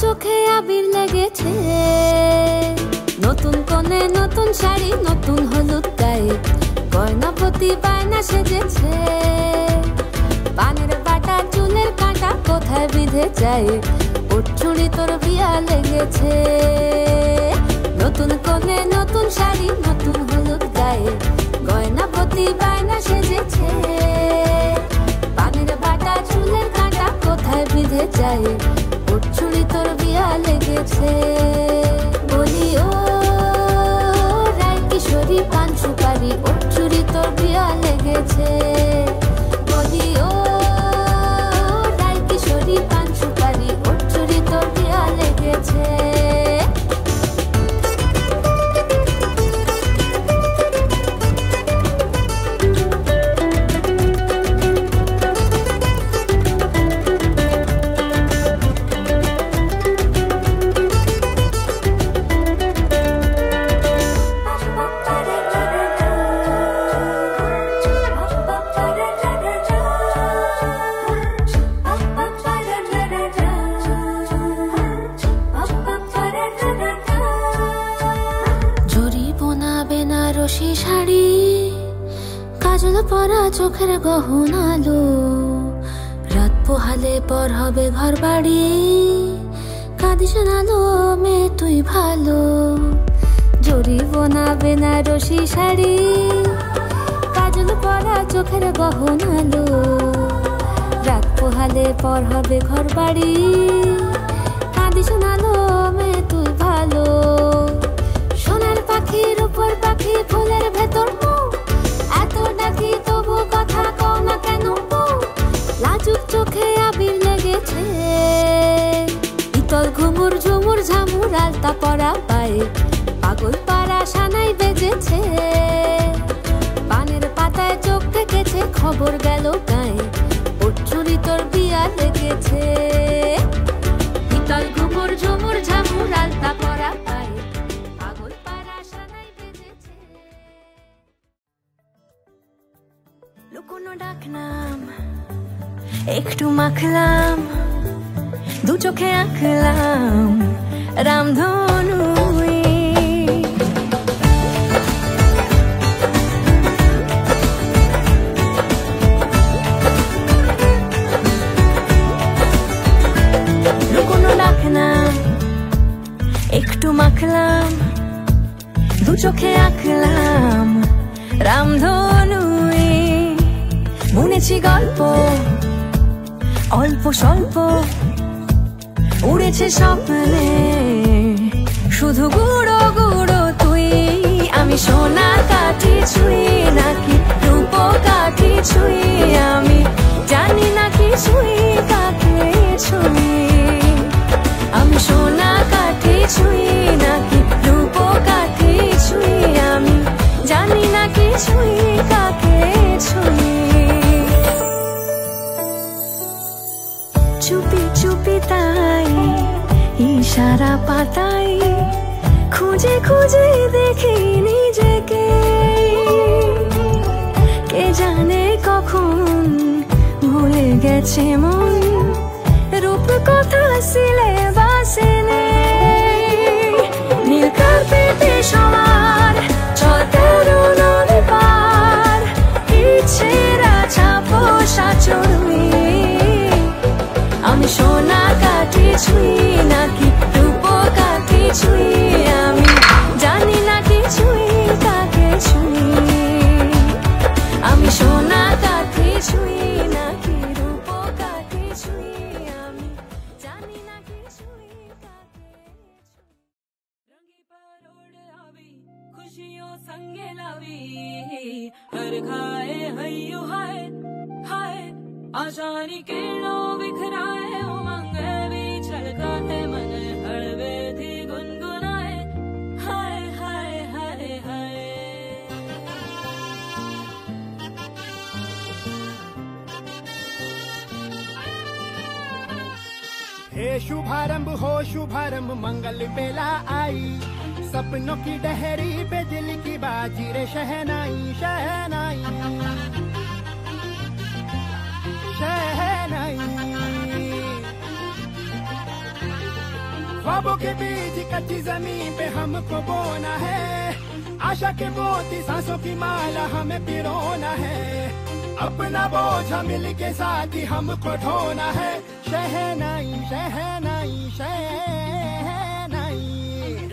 চোখে আবির লেগেছে, নতুন কোণে নতুন শাড়ি নতুন হলুদ গায়ে, গয়নাপতি বায়না সেজেছে। পানের বাটা চুলের কাঁটা কোথায় বিঁধে যায়, ওর চুড়ি তোর বিয়া লেগেছে। নতুন কোণে নতুন শাড়ি নতুন হলুদ গায়ে, গয়নাপতি বায়না সেজেছে। পানের বাটা চুলের কাঁটা কোথায় বিঁধে যায়, ওর চুড়ি তোর বিয়া লেগেছে। বলি ও রায় কিশোরী পান সুপারি, ওর চুড়ি তোর বিয়া লেগেছে। বলি ও রায় কিশোরী পান সুপারি, ওর চুড়ি তোর বিয়া লেগেছে। শাড়ি কাজল পরা চোখের গহনালো, রাত পোহালে পর হবে ঘর বাড়ি, কাঁদিস নালো মেয়ে তুই ভালো। জরি বোনা বেনারসি শাড়ি কাজল পরা চোখের গহনালো, রাত পোহালে পর হবে ঘর বাড়ি, কাঁদিস নালো মেয়ে তুই ভালো। সোনার পাখির উপর পাখি ফুলের ভেতর এত ডাকি তবু কথা কও না কেন? লাজুক চোখে আবির লেগেছে, ইতল ঘুমুর ঝুমুর ঝামুর আলতা পরা পায়ে, পাগল পাড়া সানাই বেজেছে। পানের পাতায় চোখ থেকেছে খবর গেল গায়ে, ওর চুড়ি তোর বিয়া লেগেছে। ইতল ঘুমুর ঝুমুর ঝামুর আলতা পরা পায়ে, পাগল পাড়া সানাই বেজেছে। লুকোনো ডাকনাম একটু মাখলাম, দু চোখে আঁকলাম রামধনু। লুকোনো ডাকনাম একটু মাখলাম, দু চোখে আঁকলাম রামধনু। বুনেছি গল্প অল্প স্বল্প, উড়েছে স্বপ্নে শুধু গুঁড়ো গুঁড়ো তুই। আমি সোনা কাঠি ছুঁই নাকি রূপ কাঠি ছুঁই, আমি জানি না কিছুই কাকে ছুঁই। আমি সোনা কাঠি ছুঁই নাকি রূপ কাঠি ছুঁই, আমি জানি না কিছুই কাকে ছুঁই। চুপি চুপি তাই ইশারা পাতাই, খুঁজে খুঁজে দেখি নিজেকে। কে জানে কখন ভুলে গেছে মন, রূপ কথা সিলেবাসে নেই। নীল কার্পেটে সবার চলতে নদী পার, ইচ্ছেরা ছাপো সাচরুই। আমি সোনা কাঠি ছুঁই নাকি রূপ কাঠি ছুঁই, আমি জানি না কিছুই কাকে ছুঁই। আমি সোনা কাঠি ছুঁই নাকি রূপ কাঠি ছুঁই, আমি জানি না কিছুই কাকে ছুঁই। रंगी पर उड़ आवी खुशियों संगे लावी, हर खाए हयू हाय हाय, आशानी किरणों बिखराए उमंग भी छलका है मन, हड़वे थी गुनगुनाए हाय हाय हाय हाय। हे शुभारंभ हो शुभारंभ मंगल बेला आई, सपनों की डहरी पे दिल की बाजी रे शहनाई शहनाई शहनाई। ख्वाबों के बीच कच्ची जमीन पे हमको बोना है, आशा के मोती सांसों की माला हमें पिरोना है, अपना बोझ मिल के साथ ही हमको ढोना है। शहनाई शहनाई शहनाई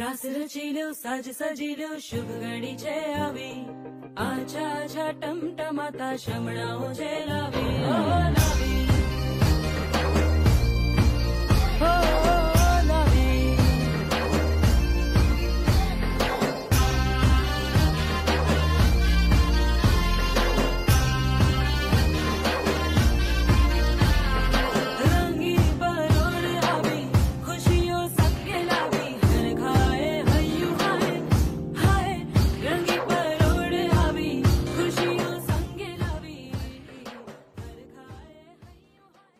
रास रचिलो साज सजिलो शुभ घड़ी छे आवी, आछा आछा टमटमाता शमणाओ जे लावी, ओ लावी, ओ लावी। रंगी परोर आवी, खुशियों सबके लावी, हर खाए हय्यू हाय हाय। रंगी परोर आवी, खुशियों संगे लावी, हर खाए हय्यू हाय।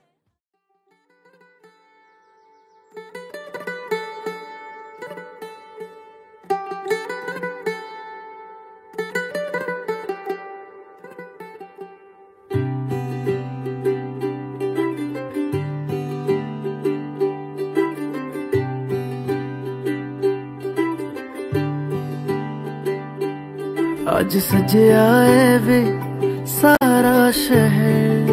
आज सजया है वे सारा शहर,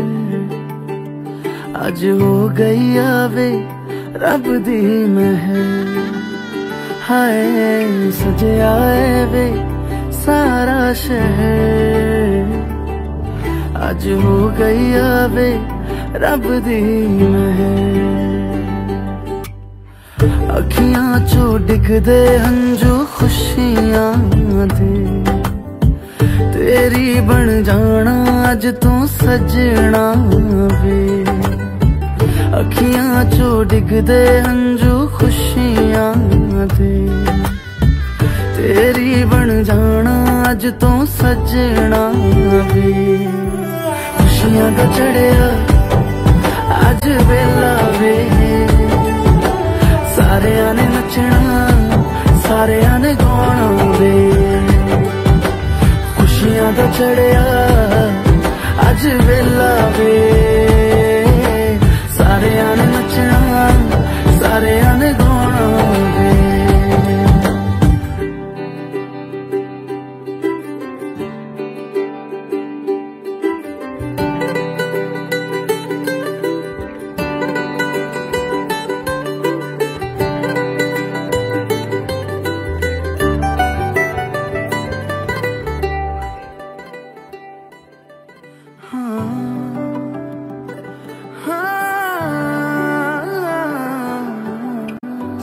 आज हो गई आवे रब दी महर। हाय सजया है वे सारा शहर, आज हो गई आवे रब दी महर। अखियां चो डिगदे हंजू खुशियां दे, तेरी बन जाना अज तू सजना वे। अखियां चो डिगदे हंजू खुशियां दे, तेरी बन जाना अज तू सजना वे। खुशियां दा चढ़िया अज वेला वे, सारेयां ने नचना सारेयां ने गाना वे। खुशियां दा चढ़िया अज वेला वे, सारेयां ने नचना सारेयां ने गाना वे।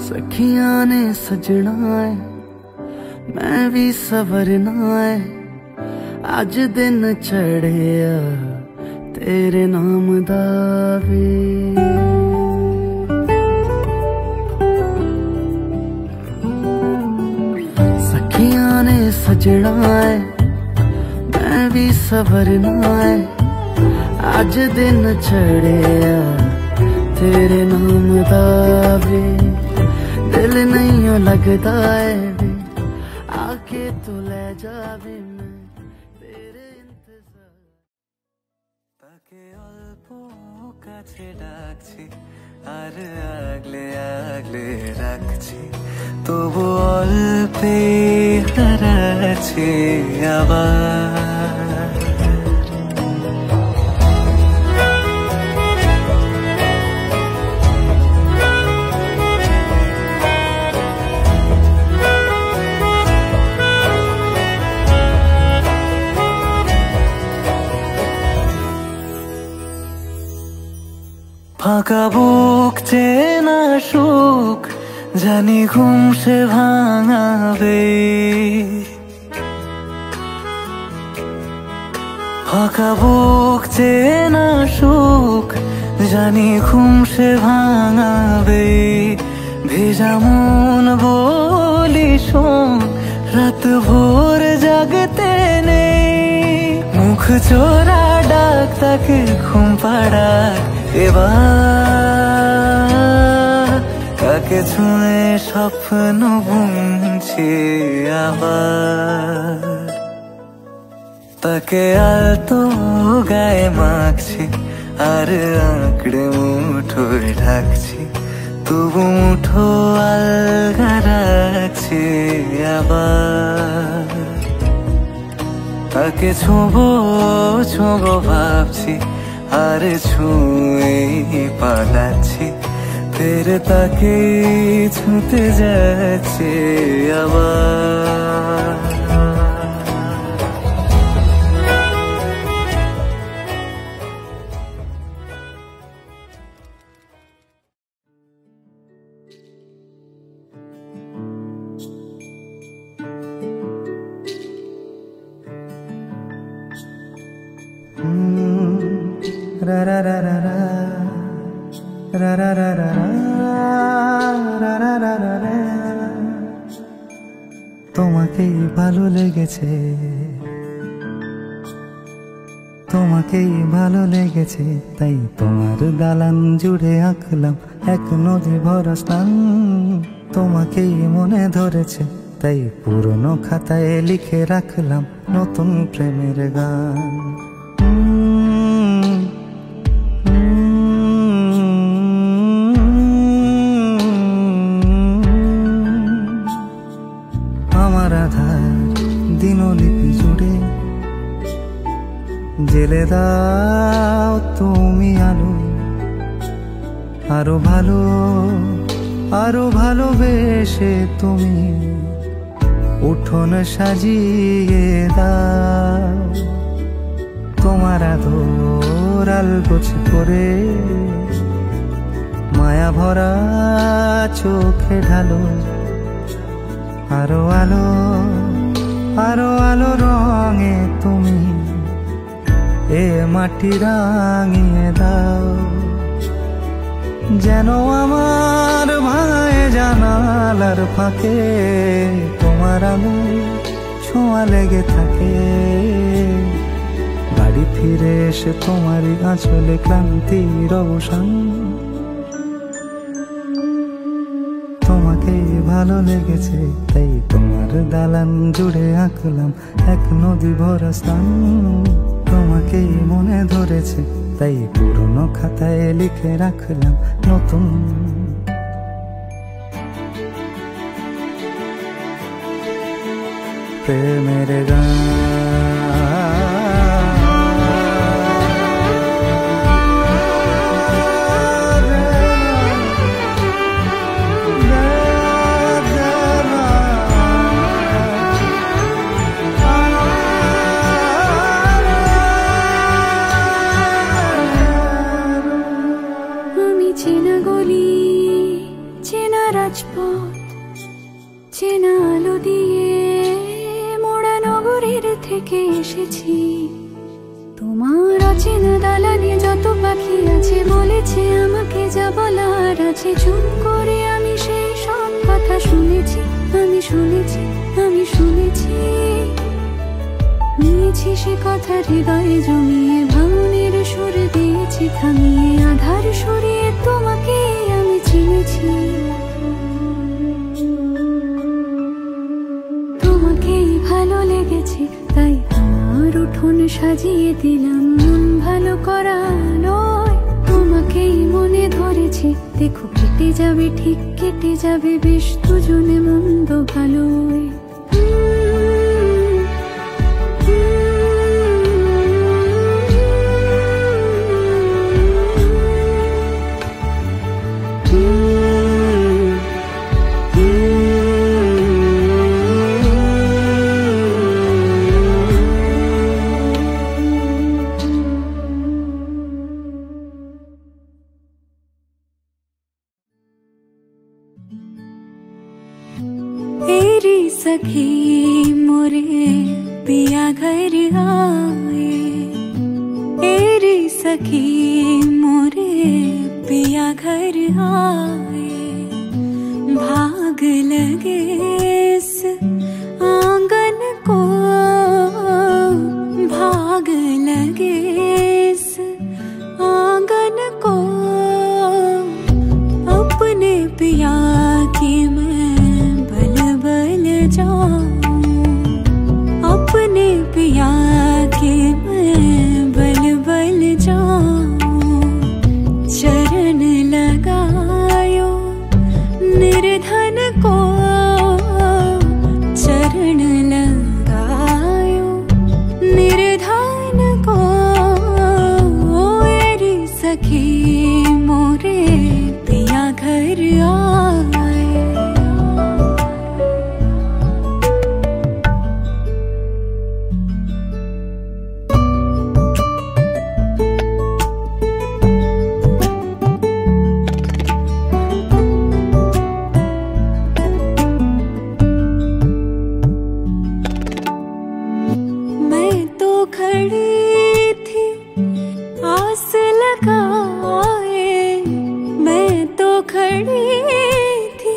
सखियां ने सजना है मैं भी सवरना है, अज दिन चढ़िया तेरे नाम दा वे। सखियां ने सजना है मैं भी सवरना है, अज दिन चढ़िया तेरे नाम दा वे। दिल नहीं लगता है वे, आके तू ले जावे मैं तेरे इंतजार। ताके अल्पो काछे डाकছি আর আগলে আগলে রাখছি, তবু অল্পে হারাচ্ছি আবার। ফাঁকা বুক চেনা সুখ জানি ঘুম সে ভাঙাবে, ফাঁকা বুক চেনা সুখ জানি ঘুম সে ভাঙাবে। ভেজা মন বলি শোন রাত ভোর জাগতে নেই, মুখ চোরা ডাক তাকে ঘুম পাড়াক এবার। কাকে ছুঁয়ে স্বপ্ন বুনছি আবার, তাকে আলতো গায়ে মাখছি আর আঁকড়ে মুঠোয় ঢাকছি, তবু মুঠো আলগা রাখছে আবার। তাকে ছোঁবো ছোঁবো ভাবছি, আর ছুঁয়ে পালাচ্ছি, ফের তাকে ছুঁতে যাচ্ছে আবার। ra ra ra ra ra ra ra ra ra ra ra ra ra ra। তোমাকেই ভালো লেগেছে, তোমাকেই ভালো লেগেছে, তাই তোমার দালান জুড়ে আঁকলাম এক নদী ভরা স্থান। তোমাকেই মনে ধরেছে, তাই পুরনো খাতায় লিখে রাখলাম নতুন প্রেমের গান। আমার আধার দিনলিপি জুড়ে জেলে দাও তুমি আলো, আরো ভালো আরো ভালোবেসে তুমি উঠোন সাজিয়ে দাও। তোমার আদর আলগোছ করে মায়া ভরা চোখে ঢালো, আরো আলো আরো আলো রঙে তুমি এ মাটি রাঙিয়ে দাও। যেন আমার ভাই জানালার ফাঁকে তোমার আলো ছোঁয়া লেগে থাকে। বাড়ি ফিরে এসে তোমারই আঁচলে ক্লান্তির অবসান। তোমাকে ভালো লেগেছে, তাই তোমার দালান জুড়ে আঁকলাম এক নদী ভরা স্থান। তোমাকেই মনে ধরেছে, তাই পুরনো খাতায় লিখে রাখলাম নতুন প্রেমের গান। চেনা গলি, চেনা রাজপথ, চেনা আলো দিয়ে মোড়া নগরের থেকে এসেছি। তোমার অচেনা দালানে যত পাখি আছে বলেছে আমাকে যা বলার আছে। চুপ করে আমি সেই সব কথা শুনেছি, আমি শুনেছি, আমি শুনেছি। নিয়েছি সে কথা হৃদয়ে জমিয়ে, ভাঙনের সুর দিয়েছি থামিয়ে, আধার সরিয়ে তোমাকে আমি চিনেছি। তোমাকেই ভালো লেগেছে, তাই আমার উঠোন সাজিয়ে দিলাম মন ভালো করা নয়। তোমাকেই মনে ধরেছে, দেখো কেটে যাবে, ঠিক কেটে যাবে বেশ দুজনে মন্দ ভালোই। सखी मोरे पिया घर आए, एरी सखी मोरे पिया घर आए। भाग लगे इस आंगन को, भाग लगे इस आंगन को। अपने पिया की अपने पिया के मैं बल बल जाऊं। चरण लगायो सके मोरे पिया घर आए। मैं तो खड़ी थी आस लगाए, मैं तो खड़ी थी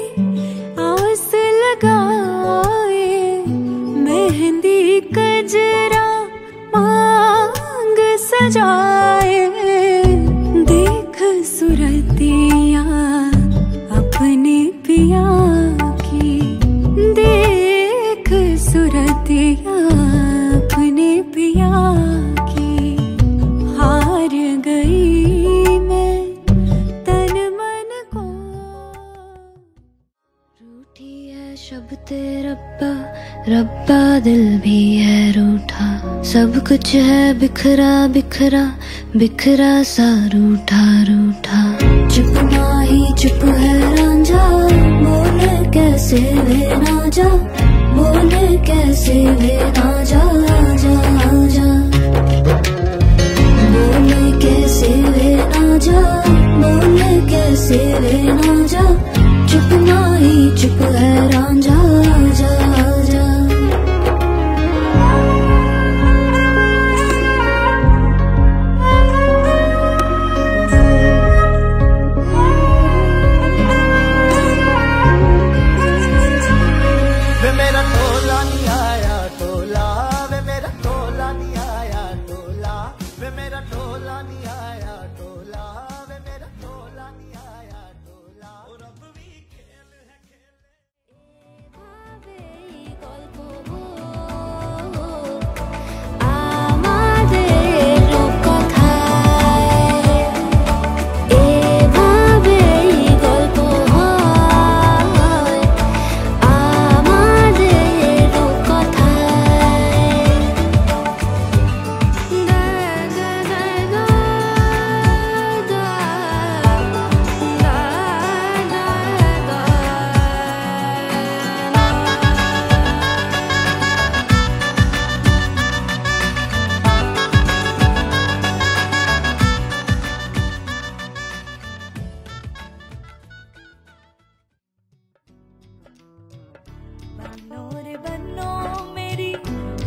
आस लगाए, मेहंदी कजरा मांग सजाए, देख सुरतिया अपने पिया की, देख सुरतिया अपने पिया की, हार गई मैं तन मन को। रूठी है शब्द रब्बा, रब्बा दिल भी है रूठा, सब कुछ है बिखरा बिखरा, बिखरा सा रूठा रूठा। चुप माही चुप है रांझा, बोले कैसे वे ना जा, बोले कैसे वे ना जा जा जा, बोले कैसे वे ना जा, बोले कैसे वे ना जा। चुप माही चुप है रांझा जा जा। वे मेरा टोला नहीं आया टोला, वे मेरा टोला नहीं आया टोला, वे मेरा टोला नहीं आया टोला, वे मेरा टोला नहीं आया टोला। और अब भी खेल है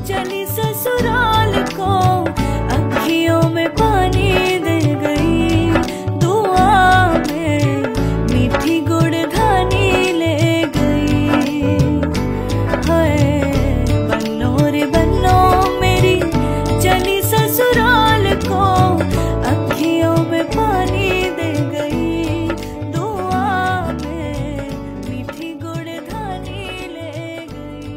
चली ससुराल को, अखियों में पानी दे गई, दुआ में मीठी गुड़ घानी ले गई। हाय बन्नो रे बन्नो मेरी चली ससुराल को, अखियों में पानी दे गई, दुआ में मीठी गुड़ घानी ले गई।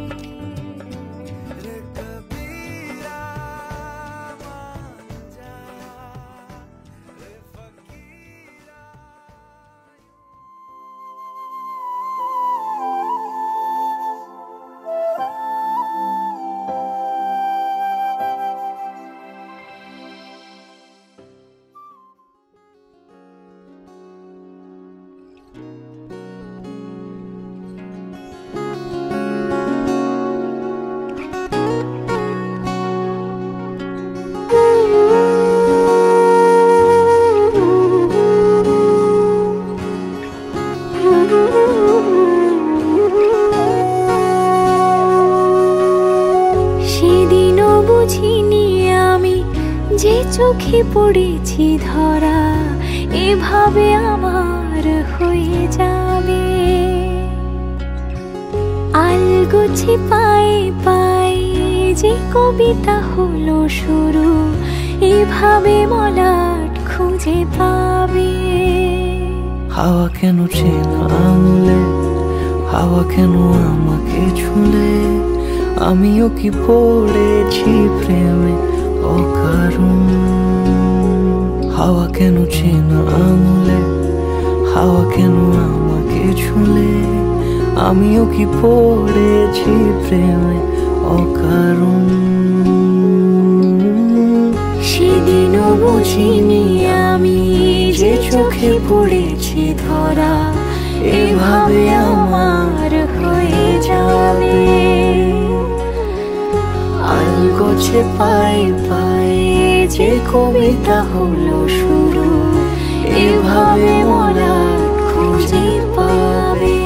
সেদিনও বুঝিনি আমি যে চোখে পড়েছি ধরা, এভাবে আমার হয়ে যাবে। আলগোছে পায়ে পায়ে যে কবিতা হলো শুরু, এভাবে মলাট খুঁজে পাবে। হাওয়া কেন চেনা আঙুলে, হাওয়া কেন আমাকে ছুলে, আমিও কি পড়েছি প্রেমে অকারণ। হাওয়া কেন চেনা আঙুলে, হাওয়া কেন আমাকে ছুলে, আমিও কি পড়েছি প্রেমে অকারণ। সেদিনও বুঝিনি আমি চোখে পড়েছি ধরা এভাবে আমার হয়ে যাবে। আলগোছে পায়ে পায়ে যে কবিতা হলো শুরু এভাবে মোরা খুঁজে পাবে।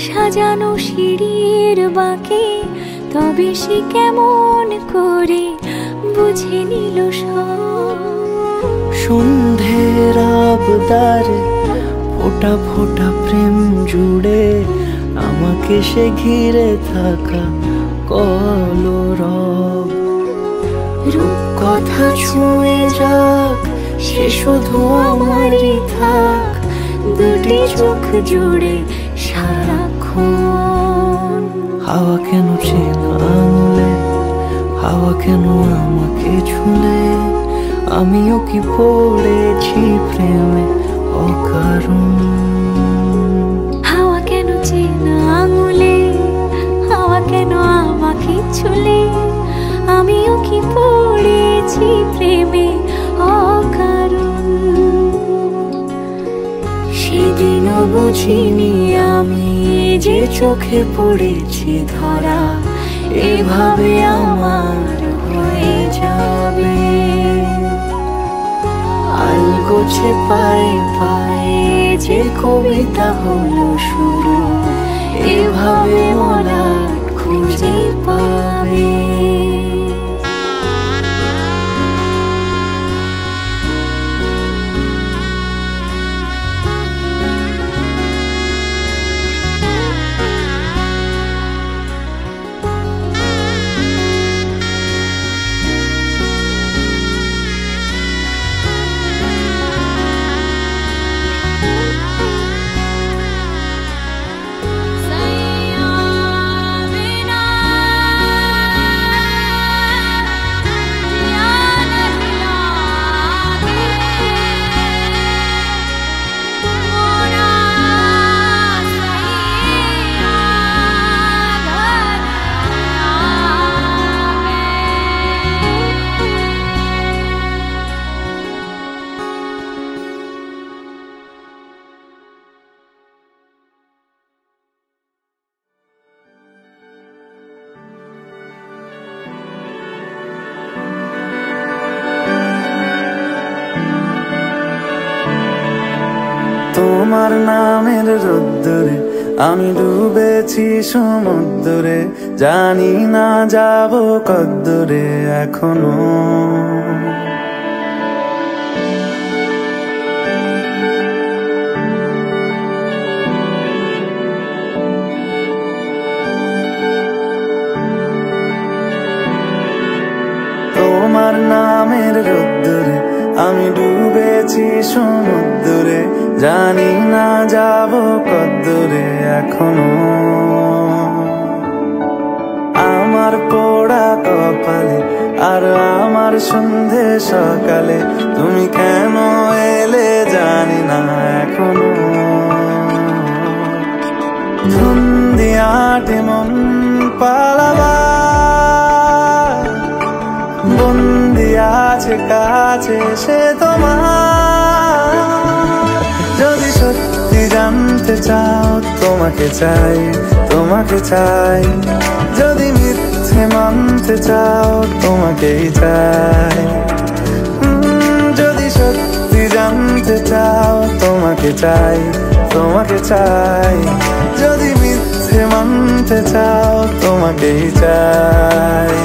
সাজানো সিঁড়ির বাঁকে তবে সে কেমন করে বুঝে নিল সব। সন্ধ্যের আবদারে ফোটা ফোটা প্রেম জুড়ে আমাকে সে ঘিরে থাকা কলরব। রূপকথা ছুঁয়ে যাক সে শুধু আমারই থাক দুটি চোখ জুড়ে সারাক্ষণ। হাওয়া কেন চেনা আঙুলে হাওয়া কেন আমাকে ছুলে আমিও কি পড়েছি প্রেমে অকারণ। হাওয়া কেন চেনা আঙুলে হাওয়া কেন আমাকে ছুলে আমিও কি পড়েছি প্রেমে অকারণ। সেদিনও বুঝিনি আমি যে চোখে পড়েছি ধরা এভাবে আমার হয়ে যাবে। আলগোছে পায়ে পায়ে যে কবিতা হলো শুরু এভাবে মোরা খুঁজে পাবে। তোমার নামের রোদ্দুরে আমি ডুবেছি সমুদ্রে জানি না যাব কদ্দুরে এখনো। তোমার নামের রোদ্দুরে আমি ডুবেছি সমুদ্রে জানি না যাব কদ্দুরে এখনো। আমার পোড়া কপালে আর আমার সন্ধে সকালে তুমি কেন এলে জানি না এখনো। ধুন্দিয়াটে মন পালাবার বন্দি আছে কাছে সে তোমার। যদি সত্যি জানতে চাও তোমাকে চাই তোমাকে চাই। যদি মিথ্যে মানতে চাও তোমাকেই চাই। যদি সত্যি জানতে চাও তোমাকে চাই তোমাকে চাই। যদি মিথ্যে মানতে চাও তোমাকেই চাই।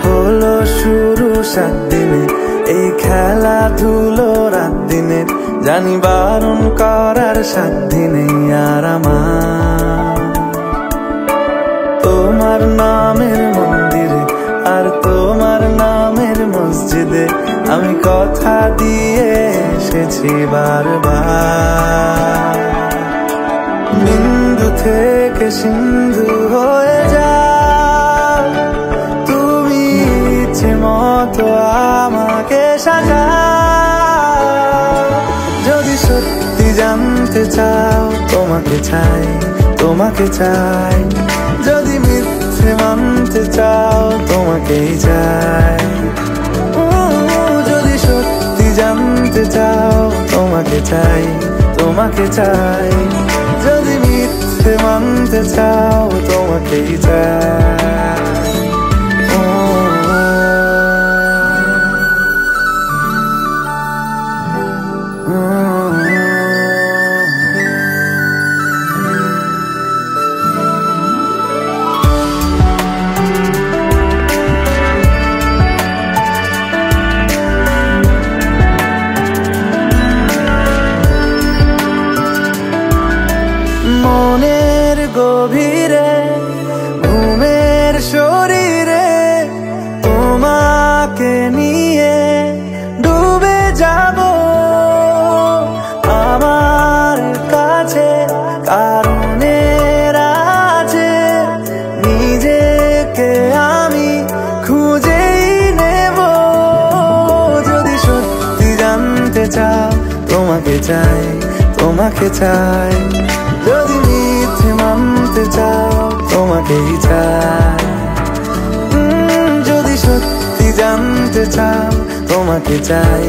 হলো শুরু 7 দিনে এই খেলাধুলো রাত দিনে জানি বারণ করার সাধ্য নেই আর আমার। কথা দিয়ে এসেছি বারবার, বিন্দু থেকে সিন্ধু হয়ে যাও তুমি, ইচ্ছে মতো আমাকে সাজাও। যদি সত্যি জানতে চাও তোমাকে চাই, তোমাকে চাই। যদি মিথ্যে মানতে চাও তোমাকেই চাই। যদি সত্যি জানতে চাও তোমাকে চাই, তোমাকে চাই। যদি মিথ্যে মানতে চাও তোমাকেই চাই। মনের গভীরে ঘুমের শরীরে তোমাকে নিয়ে ডুবে যাব আমার কাছে, কারণের আছে নিজেকে আমি খুঁজেই নেব। যদি সত্যি জানতে চাও তোমাকে চাই, তোমাকে চাই। যদি মিথ্যে মানতে চাও তোমাকেই চাই। যদি সত্যি জানতে চাও তোমাকে চাই,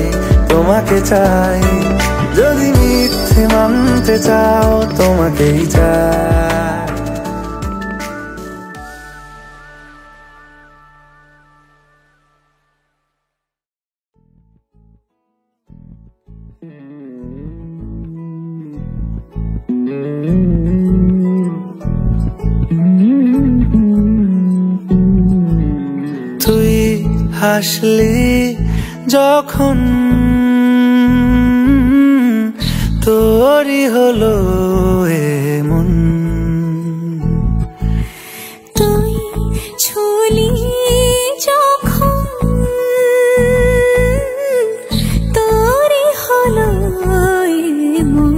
তোমাকে চাই। যদি মিথ্যে মানতে চাও তোমাকেই চাই। তুই হাসলি যখন তোরই হলো এমন, তুই ছুলি যখন তোরই হলো এমন।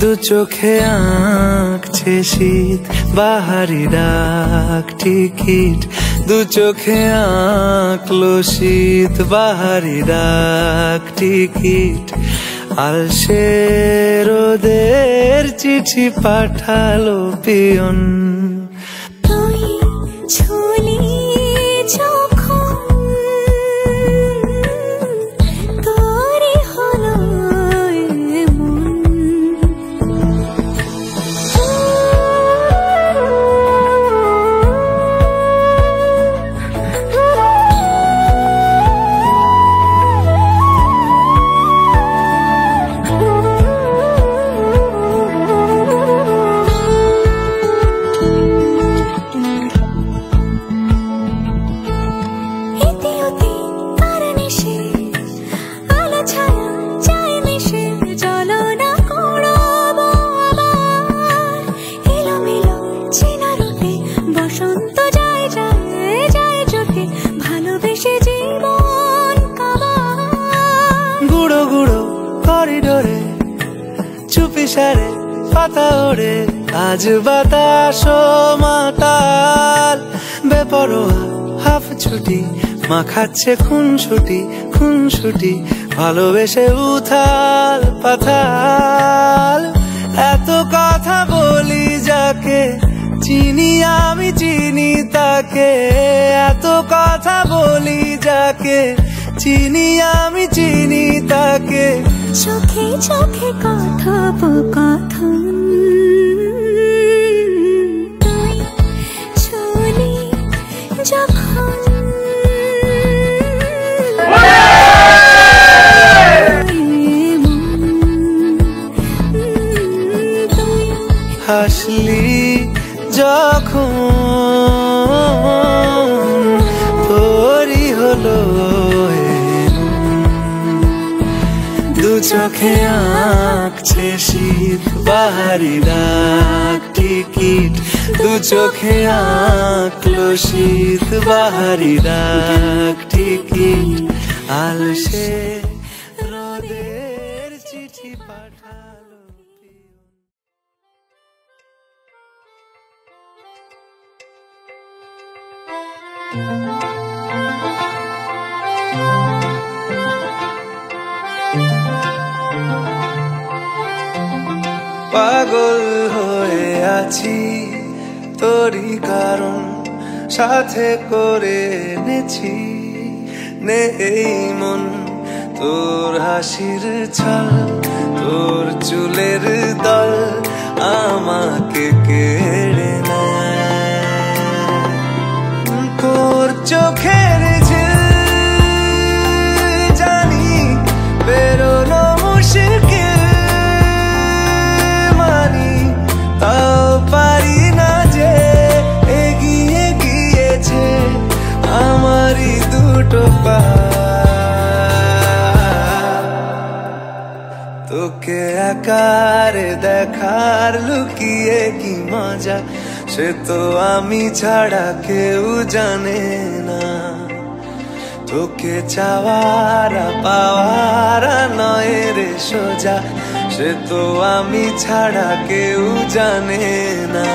দু চোখে আঁকছে শীত বাহারি ডাক টিকিট, দু চোখে আঁকলো শীত বাহারি ডাক টিকিট। আলসে রোদের চিঠি পাঠালো পিয়ন, তুই ছুলি যখন তোরই হলো এমন। চুপিসারে পাতা ওড়ে আজ বাতাস মাতাল, বেপরোয়া হাফ ছুটি মাখাচ্ছে খুনসুটি খুনসুটি, ভালোবেসে উথাল পাথাল। এত কথা বলি যাকে চিনি আমি চিনি তাকে, এত কথা বলি যাকে চিনি আমি চিনি তাকে। চোখে চোখে কথোপকথন, তুই ছুলি যখন হাসলি যখন তোরই হলো দু চোখে আঁকছে শীত বাহারি ডাক টিকিট, দু চোখে আঁকলো শীত বাহারি ডাক টিকিট। আলসে রোদের চিঠি পাঠালো পাগল হয়ে আছি তোরই কারণ সাথে করে এনেছি নেই মন তোর হাসির ছল তোর চুলের দল আমাকে কেড়ে নেয় তোর চোখের ঝিল জানি বেরোনো মুশকিল মানি তাও পারি না যে এগিয়ে গিয়েছে আমারই দুটো পা তোকে আকারে দেখার লুকিয়ে কি মজা সে তো আমি ছাড়া কেউ জানে না তোকে চাওয়ারা পাওয়ারা নয় রে সোজা সে তো আমি ছাড়া কেউ জানে না